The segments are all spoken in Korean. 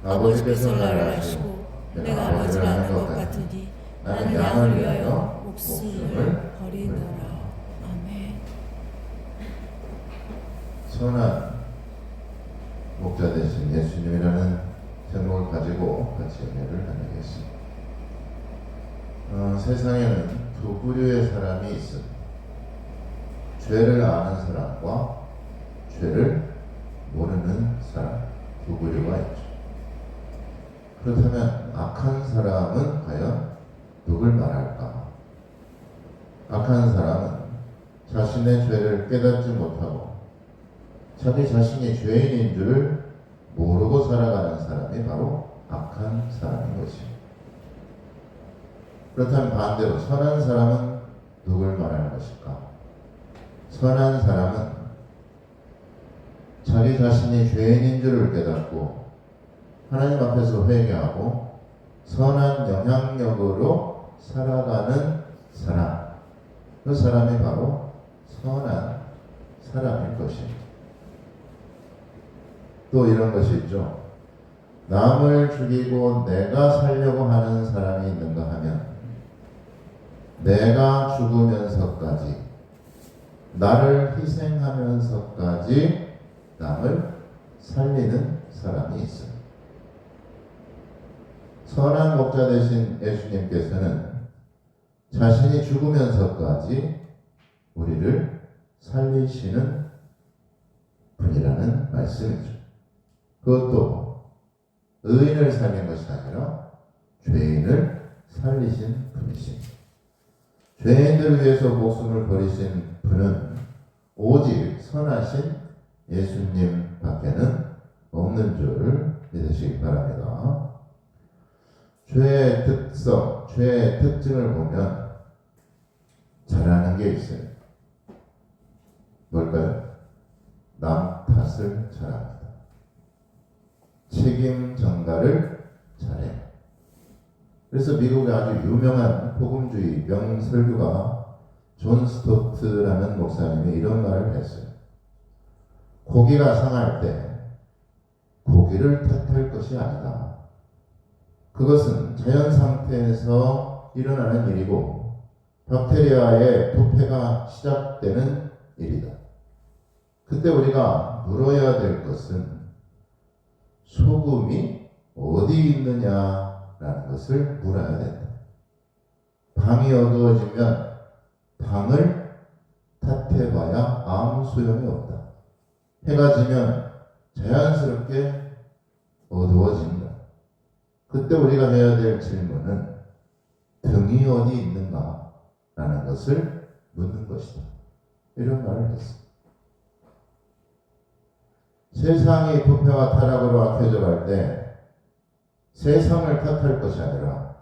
아버지께서 나를 아시고 내가 아버지를 아는 것 같으니 나는 양을 위하여 목숨을 버리노라. 아멘. 선한 목자 되신 예수님이라는 제목을 가지고 같이 은혜를 나누겠습니다. 세상에는 두 부류의 사람이 있습니다. 죄를 아는 사람과 죄를 모르는 사람, 두 부류가 있죠. 그렇다면 악한 사람은 과연 누굴 말할까? 악한 사람은 자신의 죄를 깨닫지 못하고 자기 자신이 죄인인 줄을 모르고 살아가는 사람이 바로 악한 사람인 것입니다. 그렇다면 반대로 선한 사람은 누굴 말하는 것일까? 선한 사람은 자기 자신이 죄인인 줄을 깨닫고 하나님 앞에서 회개하고 선한 영향력으로 살아가는 사람, 그 사람이 바로 선한 사람일 것입니다. 또 이런 것이 있죠. 남을 죽이고 내가 살려고 하는 사람이 있는가 하면 내가 죽으면서까지 나를 희생하면서까지 남을 살리는 사람이 있습니다. 선한 목자 되신 예수님께서는 자신이 죽으면서까지 우리를 살리시는 분이라는 말씀이죠. 그것도 의인을 살린 것이 아니라 죄인을 살리신 분이십니다. 죄인들을 위해서 목숨을 버리신 분은 오직 선하신 예수님 밖에는 없는 줄 믿으시기 바랍니다. 죄의 특성, 죄의 특징을 보면 잘하는 게 있어요. 뭘까요? 남 탓을 잘합니다. 책임 전가를 잘해요. 그래서 미국의 아주 유명한 복음주의 명설교가 존 스토트라는 목사님이 이런 말을 했어요. 고기가 상할 때 고기를 탓할 것이 아니다. 그것은 자연 상태에서 일어나는 일이고 박테리아의 부패가 시작되는 일이다. 그때 우리가 물어야 될 것은 소금이 어디 있느냐라는 것을 물어야 된다. 밤이 어두워지면 밤을 탓해봐야 아무 소용이 없다. 해가 지면 자연스럽게 어두워진다. 그때 우리가 해야 될 질문은 등이 어디 있는가? 라는 것을 묻는 것이다. 이런 말을 했습니다. 세상이 부패와 타락으로 악해져 갈 때 세상을 탓할 것이 아니라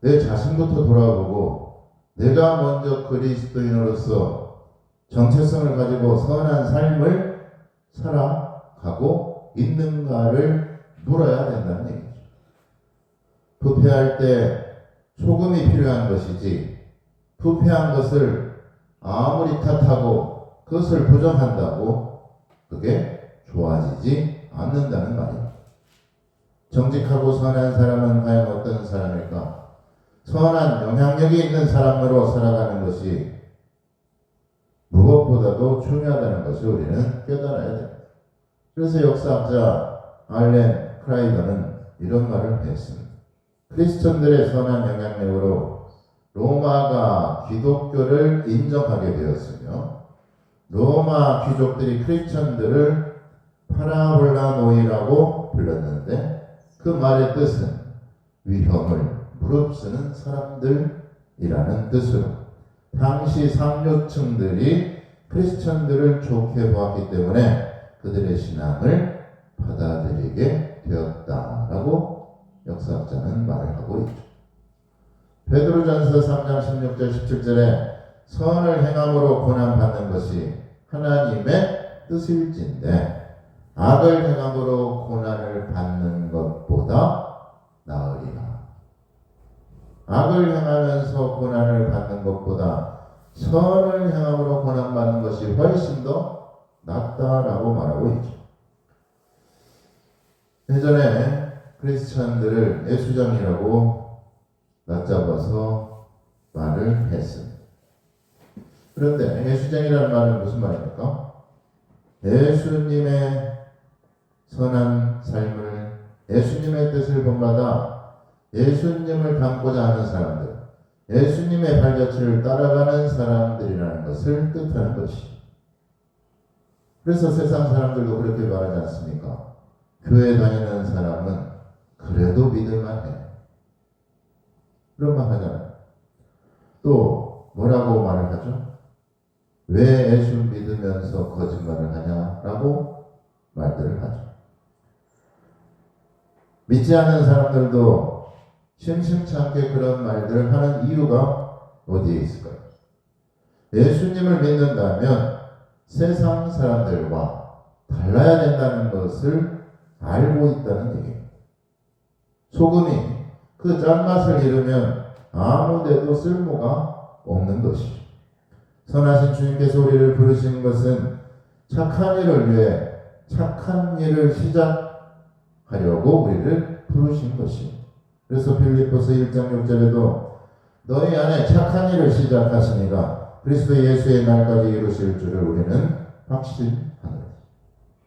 내 자신부터 돌아보고 내가 먼저 그리스도인으로서 정체성을 가지고 선한 삶을 살아가고 있는가를 물어야 된다는 얘기죠. 부패할 때 소금이 필요한 것이지 부패한 것을 아무리 탓하고 그것을 부정한다고 그게 좋아지지 않는다는 말입니다. 정직하고 선한 사람은 과연 어떤 사람일까? 선한 영향력이 있는 사람으로 살아가는 것이 무엇보다도 중요하다는 것을 우리는 깨달아야 됩니다. 그래서 역사학자 알렌 크라이더는 이런 말을 했습니다. 크리스천들의 선한 영향력으로 로마가 기독교를 인정하게 되었으며 로마 귀족들이 크리스천들을 파라볼라노이라고 불렀는데 그 말의 뜻은 위험을 무릅쓰는 사람들이라는 뜻으로 당시 상류층들이 크리스천들을 좋게 보았기 때문에 그들의 신앙을 받아들이게 되었다라고 역사학자는 말을 하고 있죠. 베드로전서 3장 16절 17절에 선을 행함으로 고난받는 것이 하나님의 뜻일진데 악을 행함으로 고난을 받는 것보다 나으리라. 악을 행하면서 고난을 받는 것보다 선을 행함으로 고난받는 것이 훨씬 더 낫다라고 말하고 있죠. 예전에 크리스찬들을 예수장이라고 낮잡아서 말을 했습니다. 그런데 예수장이라는 말은 무슨 말입니까? 예수님의 선한 삶을, 예수님의 뜻을 본받아 예수님을 닮고자 하는 사람들, 예수님의 발자취를 따라가는 사람들이라는 것을 뜻하는 것이죠. 그래서 세상 사람들도 그렇게 말하지 않습니까? 교회 다니는 사람은 그래도 믿을만해. 그런 말 하잖아요. 또 뭐라고 말을 하죠? 왜 예수 믿으면서 거짓말을 하냐라고 말들을 하죠. 믿지 않는 사람들도 심심치 않게 그런 말들을 하는 이유가 어디에 있을까요? 예수님을 믿는다면 세상 사람들과 달라야 된다는 것을 알고 있다는 얘기예요. 소금이 그 짠맛을 잃으면 아무데도 쓸모가 없는 것이죠. 선하신 주님께서 우리를 부르신 것은 착한 일을 위해 착한 일을 시작하려고 우리를 부르신 것이에요. 그래서 빌립보서 1장 6절에도 너희 안에 착한 일을 시작하시니가 그리스도 예수의 날까지 이루실 줄을 우리는 확신하노라.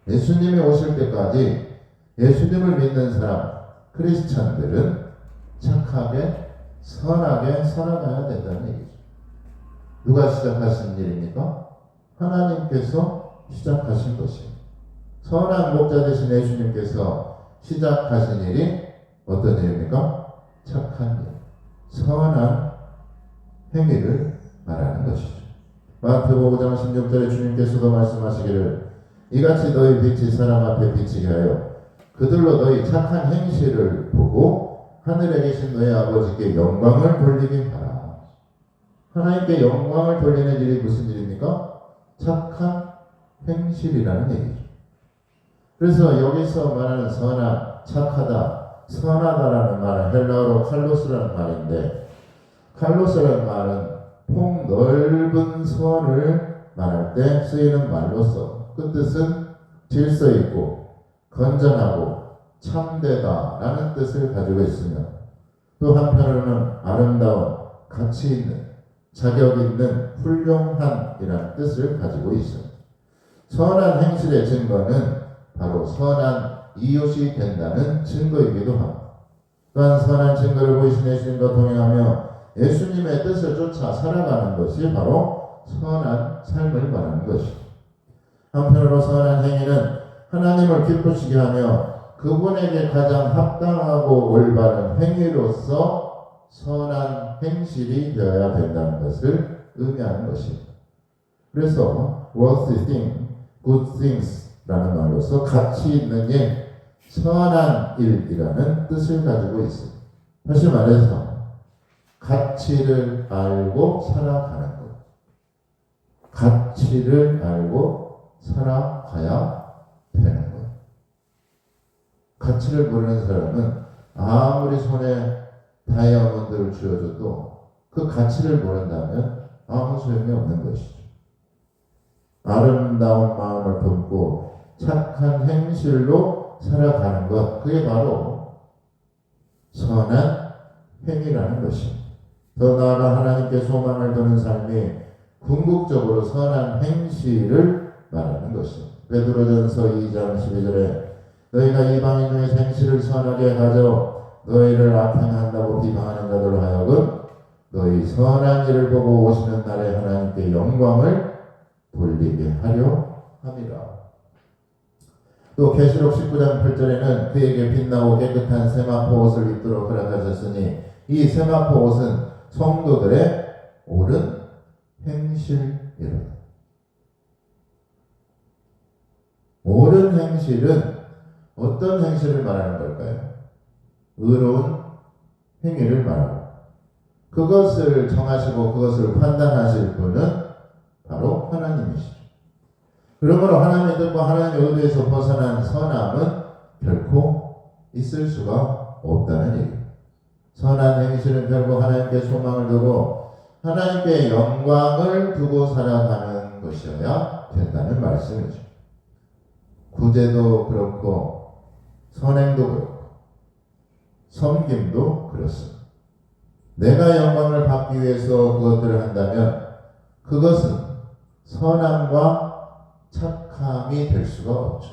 예수님이 오실 때까지 예수님을 믿는 사람, 크리스찬들은 착하게 선하게 살아가야 된다는 얘기죠. 누가 시작하신 일입니까? 하나님께서 시작하신 것입니다. 선한 목자 되신 예수님께서 시작하신 일이 어떤 일입니까? 착한 일, 선한 행위를 말하는 것이죠. 마태복음 5장 16절에 주님께서도 말씀하시기를 이같이 너희 빛이 사람 앞에 비치게 하여 그들로 너희 착한 행실을 보고 하늘에 계신 너희 아버지께 영광을 돌리게 하라. 하나님께 영광을 돌리는 일이 무슨 일입니까? 착한 행실이라는 얘기죠. 그래서 여기서 말하는 선한, 착하다, 선하다라는 말은 헬라어로 칼로스라는 말인데 칼로스라는 말은 폭넓은 선을 말할 때 쓰이는 말로서 그 뜻은 질서 있고 건전하고 참되다라는 뜻을 가지고 있으며 또 한편으로는 아름다운, 가치 있는, 자격 있는, 훌륭한이라는 뜻을 가지고 있습니다. 선한 행실의 증거는 바로 선한 이웃이 된다는 증거이기도 합니다. 또한 선한 증거를 보이신 예수님과 동행하며 예수님의 뜻을 쫓아 살아가는 것이 바로 선한 삶을 말하는 것이죠. 한편으로 선한 행위는 하나님을 기쁘시게 하며 그분에게 가장 합당하고 올바른 행위로서 선한 행실이 되어야 된다는 것을 의미하는 것입니다. 그래서 worthy thing, good things 라는 말로서 가치 있는 일, 선한 일이라는 뜻을 가지고 있습니다. 다시 말해서 가치를 알고 살아가는 것. 가치를 알고 살아가야 되는 것. 가치를 모르는 사람은 아무리 손에 다이아몬드를 쥐어줘도 그 가치를 모른다면 아무 소용이 없는 것이죠. 아름다운 마음을 품고 착한 행실로 살아가는 것, 그게 바로 선한 행위라는 것입니다. 더 나아가 하나님께 소망을 두는 삶이 궁극적으로 선한 행실을 말하는 것입니다. 베드로전서 2장 12절에 너희가 이방인 중에서 행실을 선하게 가져 너희를 악행한다고 비방하는 자들로 하여금 너희 선한 일을 보고 오시는 날에 하나님께 영광을 돌리게 하려 함이라. 또 계시록 19장 8절에는 그에게 빛나고 깨끗한 세마포 옷을 입도록 허락하셨으니 이 세마포 옷은 성도들의 옳은 행실이로다. 옳은 행실은 어떤 행실을 말하는 걸까요? 의로운 행위를 말하고 그것을 정하시고 그것을 판단하실 분은 바로 하나님이시죠. 그러므로 하나님의 뜻과 하나님의 의도에서 벗어난 선함은 결코 있을 수가 없다는 얘기입니다. 선한 행실은 결국 하나님께 소망을 두고 하나님께 영광을 두고 살아가는 것이어야 된다는 말씀이죠. 구제도 그렇고 선행도 그렇고 섬김도 그렇습니다. 내가 영광을 받기 위해서 그것들을 한다면 그것은 선함과 착함이 될 수가 없죠.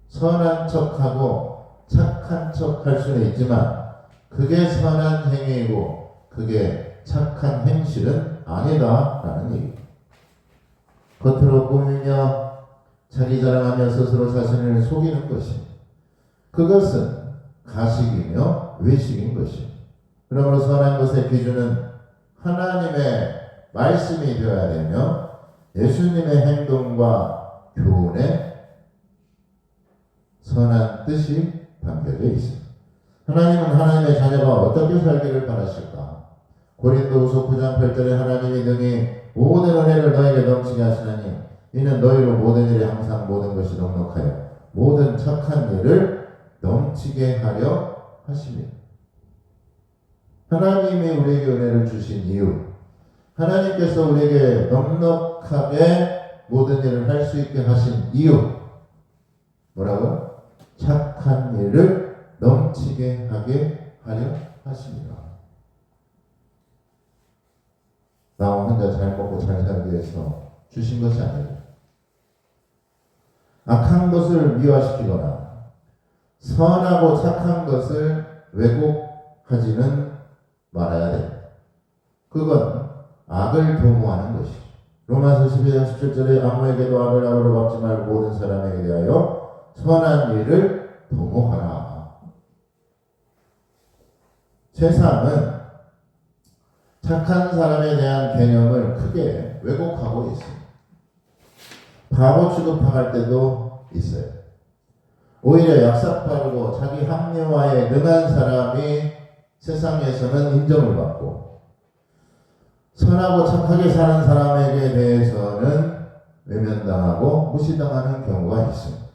선한 척하고 착한 척 할 수는 있지만 그게 선한 행위이고 그게 착한 행실은 아니다라는 얘기입니다. 겉으로 꾸미며 자기 자랑하며 스스로 자신을 속이는 것이 그것은 가식이며 외식인 것입니다. 그러므로 선한 것의 기준은 하나님의 말씀이 되어야 되며 예수님의 행동과 교훈에 선한 뜻이 담겨져 있습니다. 하나님은 하나님의 자녀가 어떻게 살기를 바라실까? 고린도후서 9장 8절에 하나님이 능히 모든 은혜를 너에게 넘치게 하시나니 이는 너희로 모든 일에 항상 모든 것이 넉넉하여 모든 착한 일을 넘치게 하려 하십니다. 하나님이 우리에게 은혜를 주신 이유, 하나님께서 우리에게 넉넉하게 모든 일을 할 수 있게 하신 이유, 뭐라고요? 착한 일을 넘치게 하게 하려 하십니다. 나 혼자 잘 먹고 잘 살기 위해서 주신 것이 아니에요. 악한 것을 미화시키거나 선하고 착한 것을 왜곡하지는 말아야 됩니다. 그건 악을 도모하는 것이죠. 로마서 12장 17절에 아무에게도 악을 악으로 갚지 말고 모든 사람에게 대하여 선한 일을 도모하라. 세상은 착한 사람에 대한 개념을 크게 왜곡하고 있습니다. 바보 취급할 때도 있어요. 오히려 약삭빠르고 자기 합리화에 능한 사람이 세상에서는 인정을 받고 선하고 착하게 사는 사람에게 대해서는 외면당하고 무시당하는 경우가 있습니다.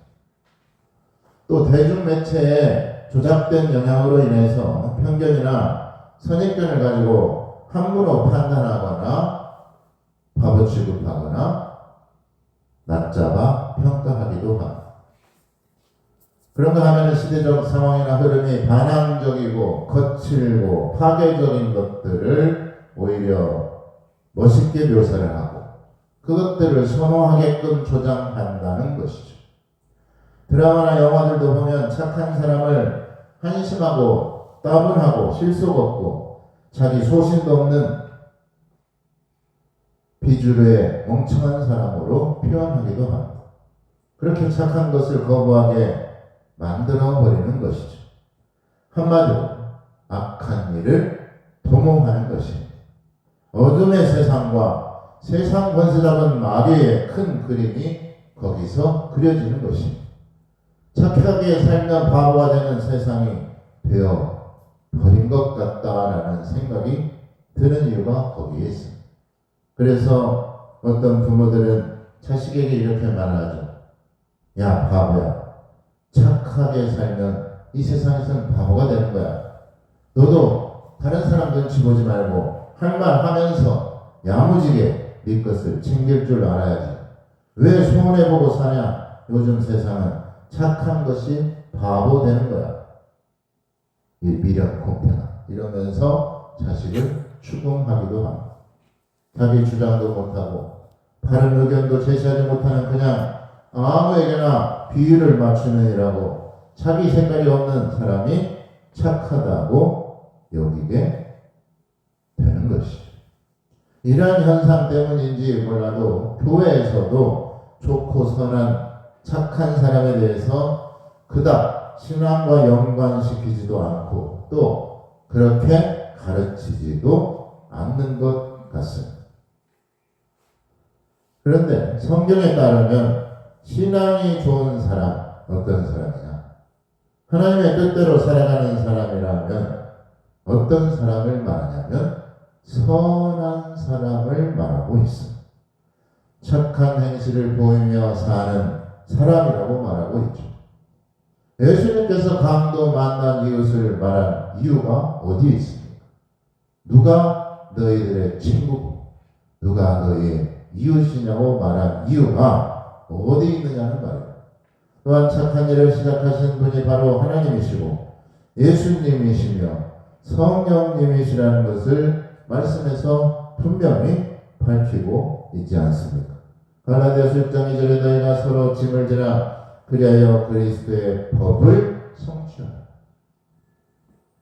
또 대중매체의 조작된 영향으로 인해서 편견이나 선입견을 가지고 함부로 판단하거나 바보 취급하거나 낮잡아 평가하기도 합니다. 그런가 하면 시대적 상황이나 흐름이 반항적이고 거칠고 파괴적인 것들을 오히려 멋있게 묘사를 하고 그것들을 선호하게끔 조장한다는 것이죠. 드라마나 영화들도 보면 착한 사람을 한심하고 따분하고 실속 없고 자기 소신도 없는 비주류의 멍청한 사람으로 표현하기도 합니다. 그렇게 착한 것을 거부하게 만들어버리는 것이죠. 한마디로 악한 일을 도모하는 것입니다. 어둠의 세상과 세상 권세 잡은 마귀의 큰 그림이 거기서 그려지는 것입니다. 착하게 살면 바보가 되는 세상이 되어 버린 것 같다라는 생각이 드는 이유가 거기에 있습니다. 그래서 어떤 부모들은 자식에게 이렇게 말하죠. 야 바보야, 착하게 살면 이 세상에서는 바보가 되는 거야. 너도 다른 사람 눈치 보지 말고 할 말 하면서 야무지게 네 것을 챙길 줄 알아야지. 왜 손해보고 사냐? 요즘 세상은 착한 것이 바보 되는 거야. 이 미련 공평한 이러면서 자식을 추궁하기도 합니다. 자기 주장도 못하고 바른 의견도 제시하지 못하는 그냥 아무에게나 비유를 맞추는 이라고 자기 색깔이 없는 사람이 착하다고 여기게 되는 것이죠. 이러한 현상 때문인지 몰라도 교회에서도 좋고 선한 착한 사람에 대해서 그닥 신앙과 연관시키지도 않고 또 그렇게 가르치지도 않는 것 같습니다. 그런데 성경에 따르면 신앙이 좋은 사람, 어떤 사람이냐? 하나님의 뜻대로 살아가는 사람이라면 어떤 사람을 말하냐면 선한 사람을 말하고 있습니다. 착한 행실을 보이며 사는 사람이라고 말하고 있죠. 예수님께서 강도 만난 이웃을 말한 이유가 어디에 있습니까? 누가 너희들의 친구고 누가 너희의 이웃이냐고 말한 이유가 어디 있느냐는 말이에요. 또한 착한 일을 시작하신 분이 바로 하나님이시고 예수님이시며 성령님이시라는 것을 말씀에서 분명히 밝히고 있지 않습니까? 갈라디아서 6장 2절에 너희가 서로 짐을 지라 그리하여 그리스도의 법을 성취하라.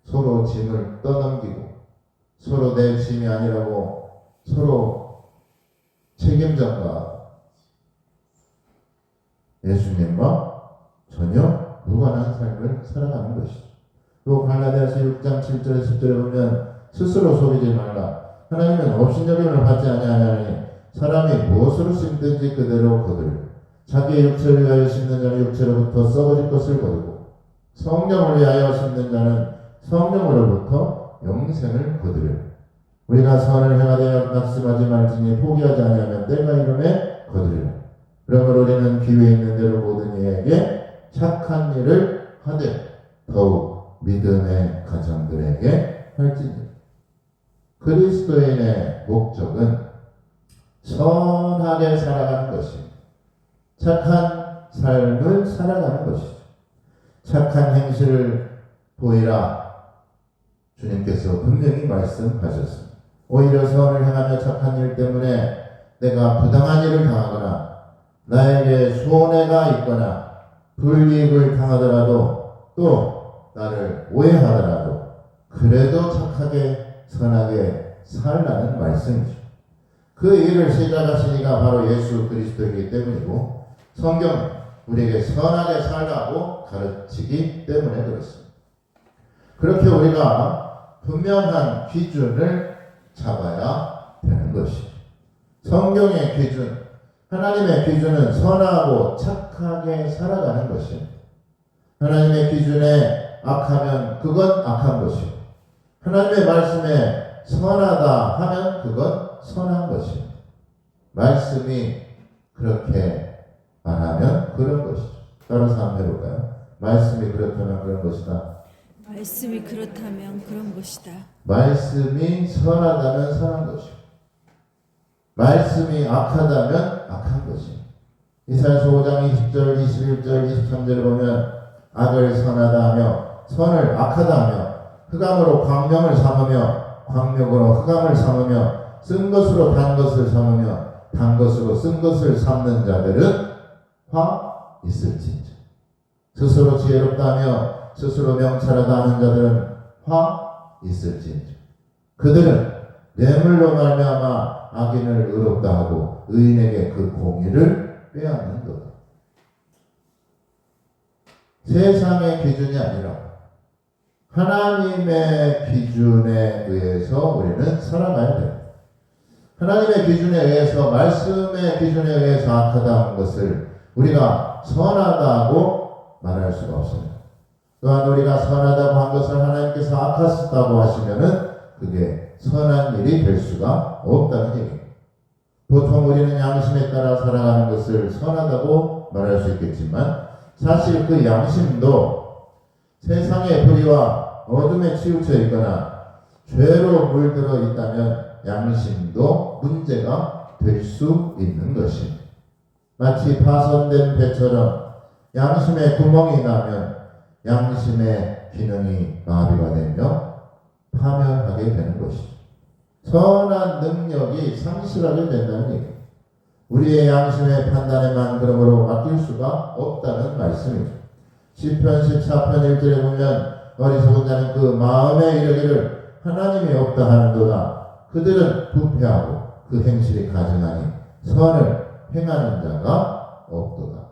서로 짐을 떠넘기고 서로 내 짐이 아니라고 서로 책임자가 예수님과 전혀 무관한 삶을 살아가는 것이죠. 또 갈라디아서 6장 7절에 10절에 보면 스스로 속이지 말라. 하나님은 업신여김을 받지 아니하나니 사람이 무엇으로 심든지 그대로 거두리라. 자기의 육체를 위하여 심는 자는 육체로부터 썩어질 것을 거두고 성령을 위하여 심는 자는 성령으로부터 영생을 거두리라. 우리가 선을 행하되 낙심하지 말지니 포기하지 아니하면 때가 이름에 거두리라. 그러므로 우리는 기회 있는 대로 모든 이에게 착한 일을 하되 더욱 믿음의 가정들에게 할지니 그리스도인의 목적은 선하게 살아가는 것입니다. 착한 삶을 살아가는 것이죠. 착한 행실을 보이라 주님께서 분명히 말씀하셨습니다. 오히려 선을 행하며 착한 일 때문에 내가 부당한 일을 당하거나 나에게 손해가 있거나 불이익을 당하더라도 또 나를 오해하더라도 그래도 착하게 선하게 살라는 말씀이죠. 그 일을 시작하신 이가 바로 예수 그리스도이기 때문이고 성경은 우리에게 선하게 살라고 가르치기 때문에 그렇습니다. 그렇게 우리가 분명한 기준을 잡아야 되는 것이죠. 성경의 기준, 하나님의 기준은 선하고 착하게 살아가는 것입니다. 하나님의 기준에 악하면 그건 악한 것이고 하나님의 말씀에 선하다 하면 그건 선한 것입니다. 말씀이 그렇게 말하면 그런 것이죠. 따라서 한번 해볼까요? 말씀이 그렇다면 그런 것이다. 말씀이 그렇다면 그런 것이다. 말씀이 선하다면 선한 것이고 말씀이 악하다면 악한 것입니다. 이사야서 5장 20절, 21절, 23절을 보면 악을 선하다 하며 선을 악하다 하며 흑암으로 광명을 삼으며 광명으로 흑암을 삼으며 쓴 것으로 단 것을 삼으며 단 것으로 쓴 것을 삼는 자들은 화 있을진저. 스스로 지혜롭다 하며 스스로 명철하다 하는 자들은 화 있을진저. 그들은 뇌물로 말미암아 악인을 의롭다 하고 의인에게 그 공의를 빼앗는도다. 세상의 기준이 아니라 하나님의 기준에 의해서 우리는 살아가야 됩니다. 하나님의 기준에 의해서 말씀의 기준에 의해서 악하다 한 것을 우리가 선하다고 말할 수가 없습니다. 또한 우리가 선하다고 한 것을 하나님께서 악하셨다고 하시면은 그게 선한 일이 될 수가 없다는 얘기입니다. 보통 우리는 양심에 따라 살아가는 것을 선하다고 말할 수 있겠지만 사실 그 양심도 세상의 불의와 어둠에 치우쳐 있거나 죄로 물들어 있다면 양심도 문제가 될 수 있는 것입니다. 마치 파손된 배처럼 양심에 구멍이 나면 양심의 기능이 마비가 되며 파멸하게 되는 것이죠. 선한 능력이 상실하게 된다는 얘기입니다. 우리의 양심의 판단에만 그러므로 맡길 수가 없다는 말씀이죠. 시편 14편 1절에 보면 어리석은 자는 그 마음에 이르기를 하나님이 없다 하는도다. 그들은 부패하고 그 행실이 가증하니 선을 행하는 자가 없도다.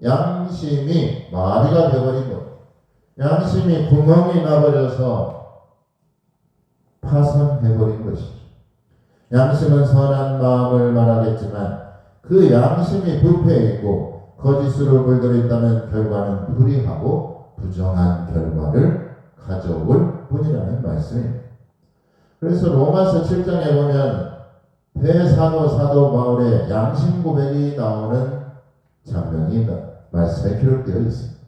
양심이 마비가 되어버린 것, 양심이 구멍이 나버려서 파손해버린 것이죠. 양심은 선한 마음을 말하겠지만 그 양심이 부패해 있고 거짓으로 물들어 있다면 결과는 불의하고 부정한 결과를 가져올 뿐이라는 말씀입니다. 그래서 로마서 7장에 보면 대사도 바울의 양심 고백이 나오는 장면이 말씀에 기록되어 있습니다.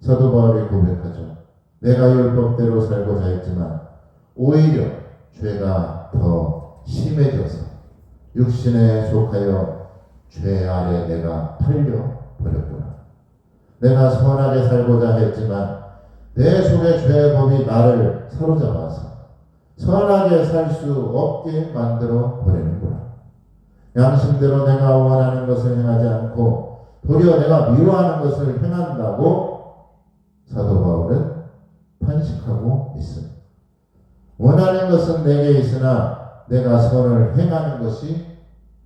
사도 바울이 고백하죠. 내가 율법대로 살고자 했지만 오히려 죄가 더 심해져서 육신에 속하여 죄 아래 내가 팔려 버렸구나. 내가 선하게 살고자 했지만 내 속의 죄의 법이 나를 사로잡아서 선하게 살 수 없게 만들어 버리는구나. 양심대로 내가 원하는 것을 행하지 않고 도리어 내가 미워하는 것을 행한다고 사도 바울은 탄식하고 있습니다. 원하는 것은 내게 있으나 내가 선을 행하는 것이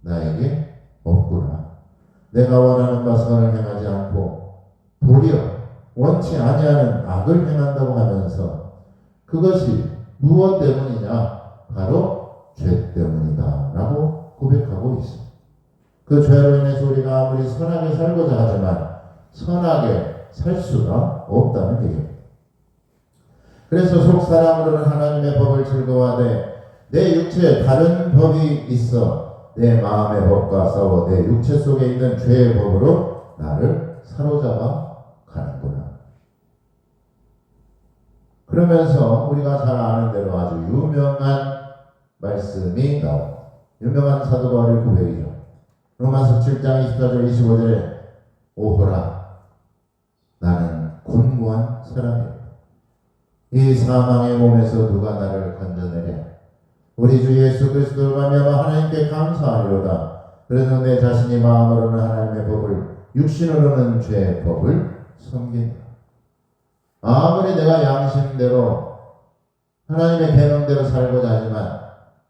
나에게 없구나. 내가 원하는 바 선을 행하지 않고 도리어 원치 아니하는 악을 행한다고 하면서 그것이 무엇 때문이냐? 바로 죄 때문이다 라고 고백하고 있습니다. 그 죄로 인해서 우리가 아무리 선하게 살고자 하지만 선하게 살 수가 없다는 얘기입니다. 그래서 속사람으로는 하나님의 법을 즐거워하되 내 육체에 다른 법이 있어 내 마음의 법과 싸워 내 육체 속에 있는 죄의 법으로 나를 사로잡아 가는구나. 그러면서 우리가 잘 아는 대로 아주 유명한 말씀이 나옵니다. 유명한 사도 바울의 고백이죠. 로마서 7장 24절 25절에 오호라 나는 곤고한 사람이다. 이 사망의 몸에서 누가 나를 건져내랴. 우리 주 예수 그리스도로 말미암아 하나님께 감사하리로다. 그래서 내 자신이 마음으로는 하나님의 법을 육신으로는 죄의 법을 섬긴다. 아무리 내가 양심대로 하나님의 계명대로 살고자 하지만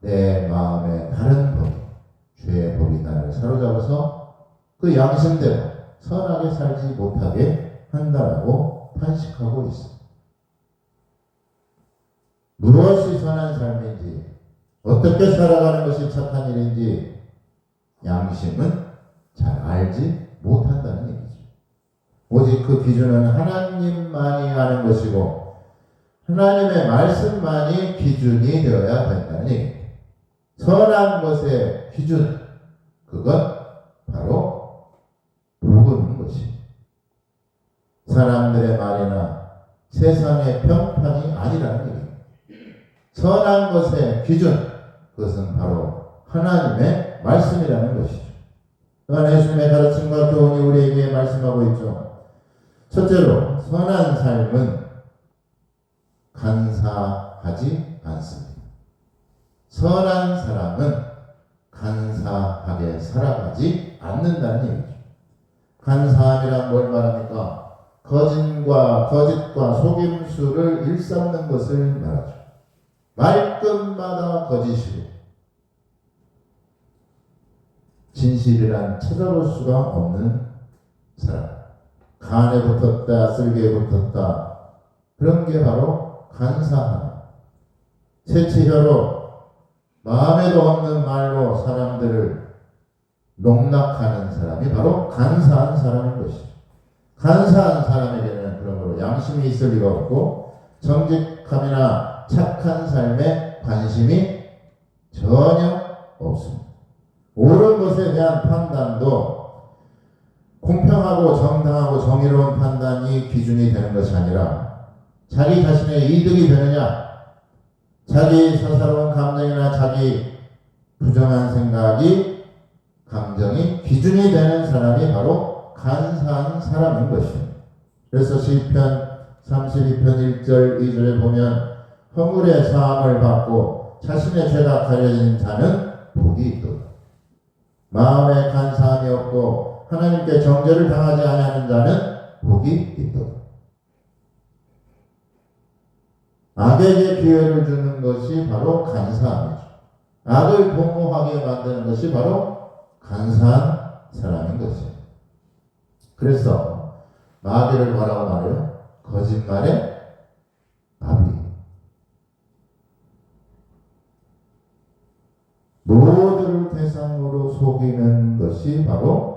내 마음에 다른 법, 죄의 법이 나를 사로잡아서 그 양심대로 선하게 살지 못하게 한다라고 탄식하고 있습니다. 무엇이 선한 삶인지, 어떻게 살아가는 것이 착한 일인지 양심은 잘 알지 못한다는 얘기죠. 오직 그 기준은 하나님만이 아는 것이고 하나님의 말씀만이 기준이 되어야 된다는 얘기입니다. 선한 것의 기준, 그건 바로 복음인 것입니다. 사람들의 말이나 세상의 평판이 아니라는 얘기입니다. 선한 것의 기준, 그것은 바로 하나님의 말씀이라는 것이죠. 또한 예수님의 가르침과 교훈이 우리에게 말씀하고 있죠. 첫째로 선한 삶은 간사하지 않습니다. 선한 사람은 간사하게 살아가지 않는다는 얘기죠. 간사함이란 뭘 말합니까? 거짓과 속임수를 일삼는 것을 말하죠. 말끝마다 거짓이고 진실이란 찾아볼 수가 없는 사람. 간에 붙었다, 쓸개에 붙었다. 그런 게 바로 간사함. 채취혀로 마음에도 없는 말로 사람들을 농락하는 사람이 바로 간사한 사람인 것이죠. 간사한 사람에게는 그러므로 양심이 있을 리가 없고 정직함이나 착한 삶에 관심이 전혀 없습니다. 옳은 것에 대한 판단도 공평하고 정당하고 정의로운 판단이 기준이 되는 것이 아니라 자기 자신의 이득이 되느냐, 자기 사사로운 감정이나 자기 부정한 생각이 감정이 기준이 되는 사람이 바로 간사한 사람인 것입니다. 그래서 시편 32편 1절 2절에 보면 허물의 사함을 받고 자신의 죄가 가려진 자는 복이 있도다. 마음에 간사함이 없고 하나님께 정죄를 당하지 아니하는 자는 복이 있도다. 악에게 기회를 주는 것이 바로 간사함이죠. 악을 도모하게 만드는 것이 바로 간사한 사람인 것입니다. 그래서 마귀를 뭐라고 말해요? 거짓말의 아비. 모두를 대상으로 속이는 것이 바로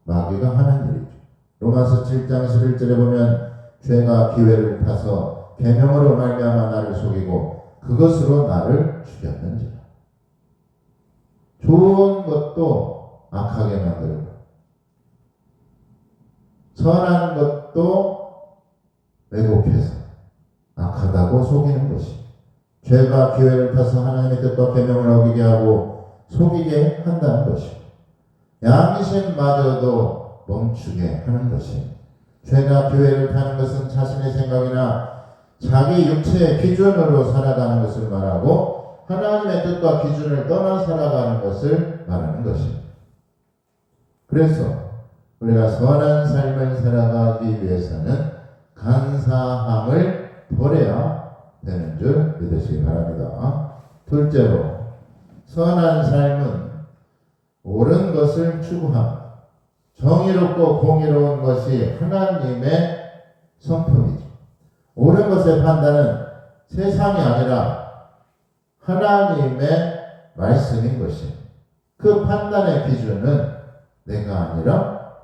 마귀가 하는 일이죠. 로마서 7장 11절에 보면 죄가 기회를 타서 계명으로 말미암아 나를 속이고 그것으로 나를 죽였는지라. 좋은 것도 악하게 만들고 선한 것도 왜곡해서 악하다고 속이는 것이 죄가 기회를 타서 하나님의 뜻과 계명을 어기게 하고 속이게 한다는 것이고 양심마저도 멈추게 하는 것이 죄가 교회를 타는 것은 자신의 생각이나 자기 육체의 기준으로 살아가는 것을 말하고 하나님의 뜻과 기준을 떠나 살아가는 것을 말하는 것입니다. 그래서 우리가 선한 삶을 살아가기 위해서는 간사함을 버려야 되는 줄 믿으시기 바랍니다. 둘째로, 선한 삶은 옳은 것을 추구합니다. 정의롭고 공의로운 것이 하나님의 성품이죠. 옳은 것의 판단은 세상이 아니라 하나님의 말씀인 것입니다. 그 판단의 기준은 내가 아니라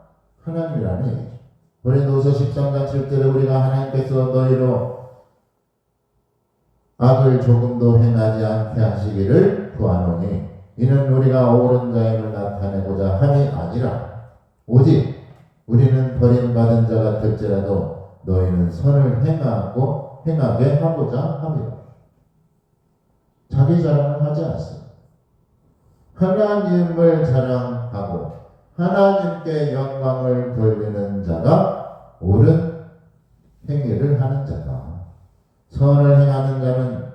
하나님이라는 얘기죠. 고린도후서 13장 7절에 우리가 하나님께서 너희로 악을 조금도 행하지 않게 하시기를 구하노니 이는 우리가 옳은 자임을 나타내고자 함이 아니라 오직 우리는 버림받은 자 같을지라도 너희는 선을 행하게 하고자 합니다. 자기 자랑을 하지 않습니다. 하나님을 자랑하고 하나님께 영광을 돌리는 자가 옳은 행위를 하는 자다. 선을 행하는 자는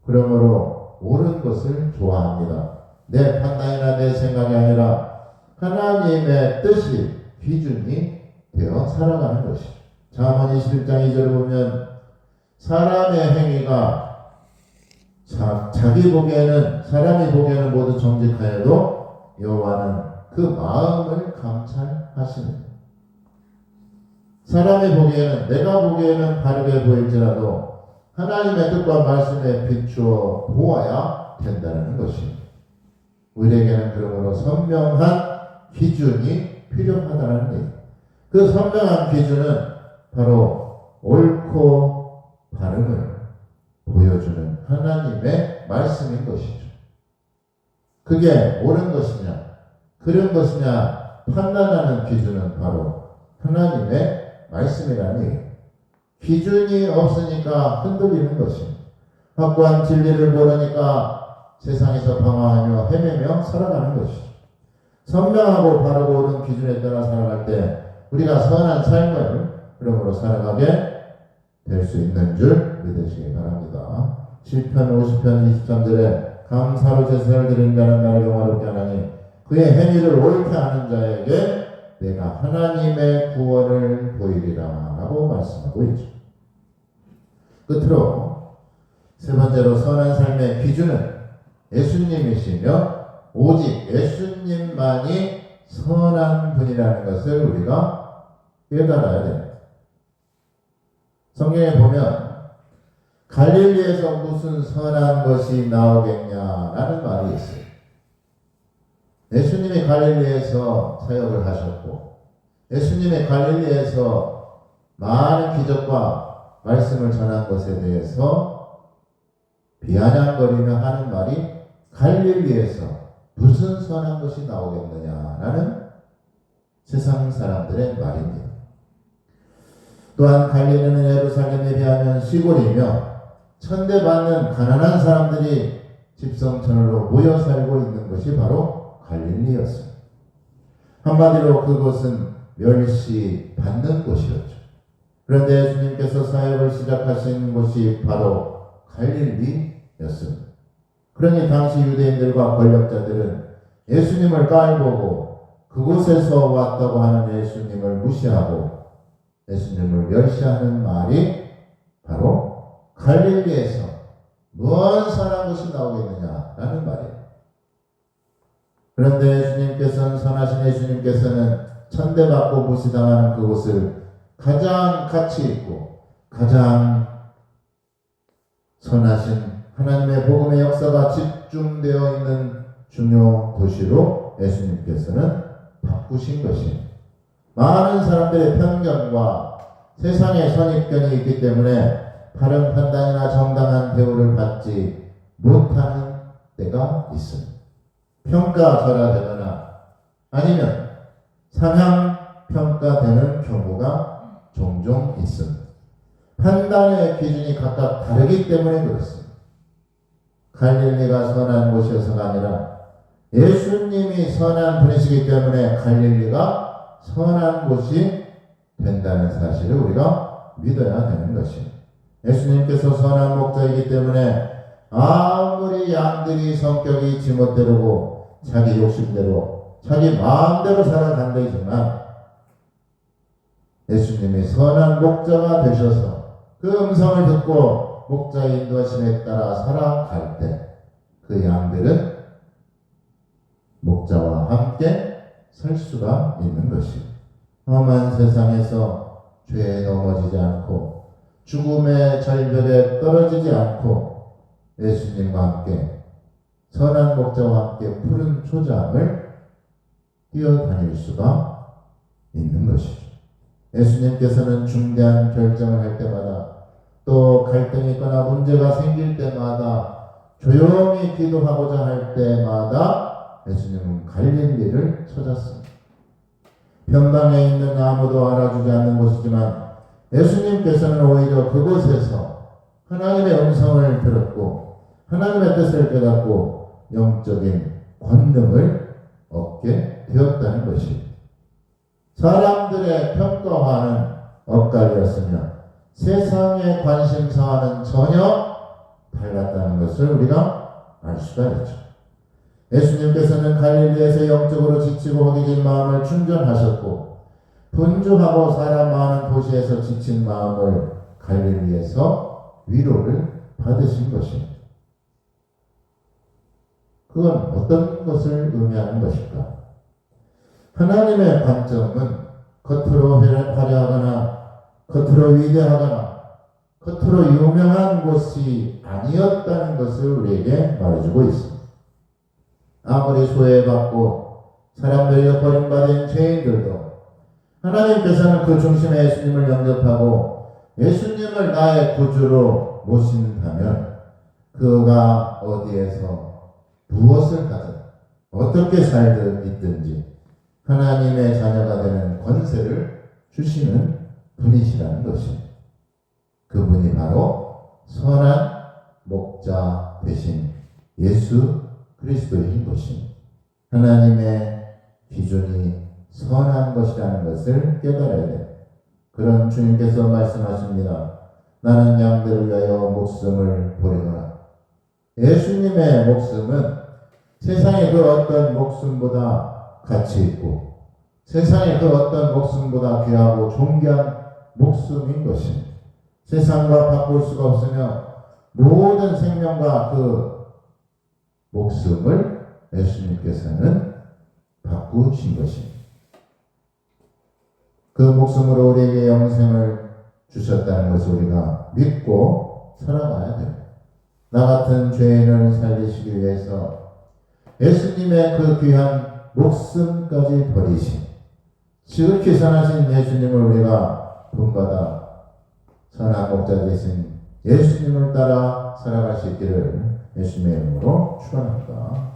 그러므로 옳은 것을 좋아합니다. 내 판단이나 내 생각이 아니라 하나님의 뜻이 기준이 되어 살아가는 것이죠. 잠언 21장 2절을 보면 사람의 행위가 자기 보기에는 사람이 보기에는 모두 정직하여도 여호와는 그 마음을 감찰하십니다. 사람이 보기에는 내가 보기에는 바르게 보일지라도 하나님의 뜻과 말씀에 비추어 보아야 된다는 것입니다. 우리에게는 그러므로 선명한 기준이 필요하다는 얘기. 그 선명한 기준은 바로 옳고 바름을 보여주는 하나님의 말씀인 것이죠. 그게 옳은 것이냐, 그런 것이냐 판단하는 기준은 바로 하나님의 말씀이라는 얘기예요. 기준이 없으니까 흔들리는 것입니다. 확고한 진리를 모르니까 세상에서 방황하며 헤매며 살아가는 것이죠. 선명하고 바르고 옳은 기준에 따라 살아갈 때 우리가 선한 삶을 그러므로 살아가게 될 수 있는 줄 믿으시기 바랍니다. 시편 50편 23절에 감사로 제사를 드리는 자는 나를 영화롭게 하나니 그의 행위를 옳게 하는 자에게 내가 하나님의 구원을 보이리라 라고 말씀하고 있죠. 끝으로 세 번째로 선한 삶의 기준은 예수님이시며 오직 예수님만이 선한 분이라는 것을 우리가 깨달아야 됩니다. 성경에 보면 갈릴리에서 무슨 선한 것이 나오겠냐라는 말이 있어요. 예수님이 갈릴리에서 사역을 하셨고 예수님이 갈릴리에서 많은 기적과 말씀을 전한 것에 대해서 비아냥거리며 하는 말이 갈릴리에서 무슨 선한 것이 나오겠느냐라는 세상 사람들의 말입니다. 또한 갈릴리는 예루살렘에 비하면 시골이며 천대받는 가난한 사람들이 집성천으로 모여 살고 있는 것이 바로 갈릴리였습니다. 한마디로 그곳은 멸시받는 곳이었죠. 그런데 예수님께서 사역을 시작하신 곳이 바로 갈릴리였습니다. 그러니 당시 유대인들과 권력자들은 예수님을 깔보고 그곳에서 왔다고 하는 예수님을 무시하고 예수님을 멸시하는 말이 바로 갈릴리에서 무슨 선한 것이 나오겠느냐라는 말이에요. 그런데 예수님께서는 선하신 예수님께서는 천대받고 무시당하는 그곳을 가장 가치 있고 가장 선하신 하나님의 복음의 역사가 집중되어 있는 중요 도시로 예수님께서는 바꾸신 것입니다. 많은 사람들의 편견과 세상의 선입견이 있기 때문에 바른 판단이나 정당한 대우를 받지 못하는 때가 있습니다. 평가절하되거나 아니면 상향평가되는 경우가 종종 있습니다. 판단의 기준이 각각 다르기 때문에 그렇습니다. 갈릴리가 선한 곳이어서가 아니라 예수님이 선한 분이시기 때문에 갈릴리가 선한 곳이 된다는 사실을 우리가 믿어야 되는 것입니다. 예수님께서 선한 목자이기 때문에 아무리 양들이 성격이 지멋대로고 자기 욕심대로 자기 마음대로 살아간다지만 예수님이 선한 목자가 되셔서 그 음성을 듣고 목자의 인도하심에 따라 살아갈 때 그 양들은 목자와 함께 설 수가 있는 것입니다. 험한 세상에서 죄에 넘어지지 않고 죽음의 절벽에 떨어지지 않고 예수님과 함께 선한 목자와 함께 푸른 초장을 뛰어다닐 수가 있는 것이죠. 예수님께서는 중대한 결정을 할 때마다 또 갈등이 있거나 문제가 생길 때마다 조용히 기도하고자 할 때마다 예수님은 갈릴리를 찾았습니다. 변방에 있는 아무도 알아주지 않는 곳이지만 예수님께서는 오히려 그곳에서 하나님의 음성을 들었고 하나님의 뜻을 깨닫고 영적인 권능을 얻게 되었다는 것입니다. 사람들의 평가와는 엇갈렸으며 세상의 관심사와는 전혀 달랐다는 것을 우리가 알 수가 있죠. 예수님께서는 갈릴리에서 영적으로 지치고 허기진 마음을 충전하셨고 분주하고 사람 많은 도시에서 지친 마음을 갈릴리에서 위로를 받으신 것입니다. 그건 어떤 것을 의미하는 것일까? 하나님의 관점은 겉으로 화려하거나 겉으로 위대하거나 겉으로 유명한 곳이 아니었다는 것을 우리에게 말해주고 있습니다. 아무리 소외받고 사람들에게 버림받은 죄인들도 하나님께서는 그 중심에 예수님을 영접하고 예수님을 나의 구주로 모신다면 그가 어디에서 무엇을 하든 어떻게 살든 있든지 하나님의 자녀가 되는 권세를 주시는 분이시라는 것입니다. 그분이 바로 선한 목자 되신 예수 그리스도인 것입니다. 하나님의 기준이 선한 것이라는 것을 깨달아야 돼요. 그런 주님께서 말씀하십니다. 나는 양들을 위하여 목숨을 버리노라. 예수님의 목숨은 세상의 그 어떤 목숨보다 가치 있고 세상의 그 어떤 목숨보다 귀하고 존귀한 목숨인 것입니다. 세상과 바꿀 수가 없으며 모든 생명과 그 목숨을 예수님께서는 바꾸신 것입니다. 그 목숨으로 우리에게 영생을 주셨다는 것을 우리가 믿고 살아가야 됩니다. 나 같은 죄인을 살리시기 위해서 예수님의 그 귀한 목숨까지 버리신 지극히 선하신 예수님을 우리가 본받아 선한 목자 되신 예수님을 따라 살아갈 수 있기를 예수님의 이름으로 축원합니다.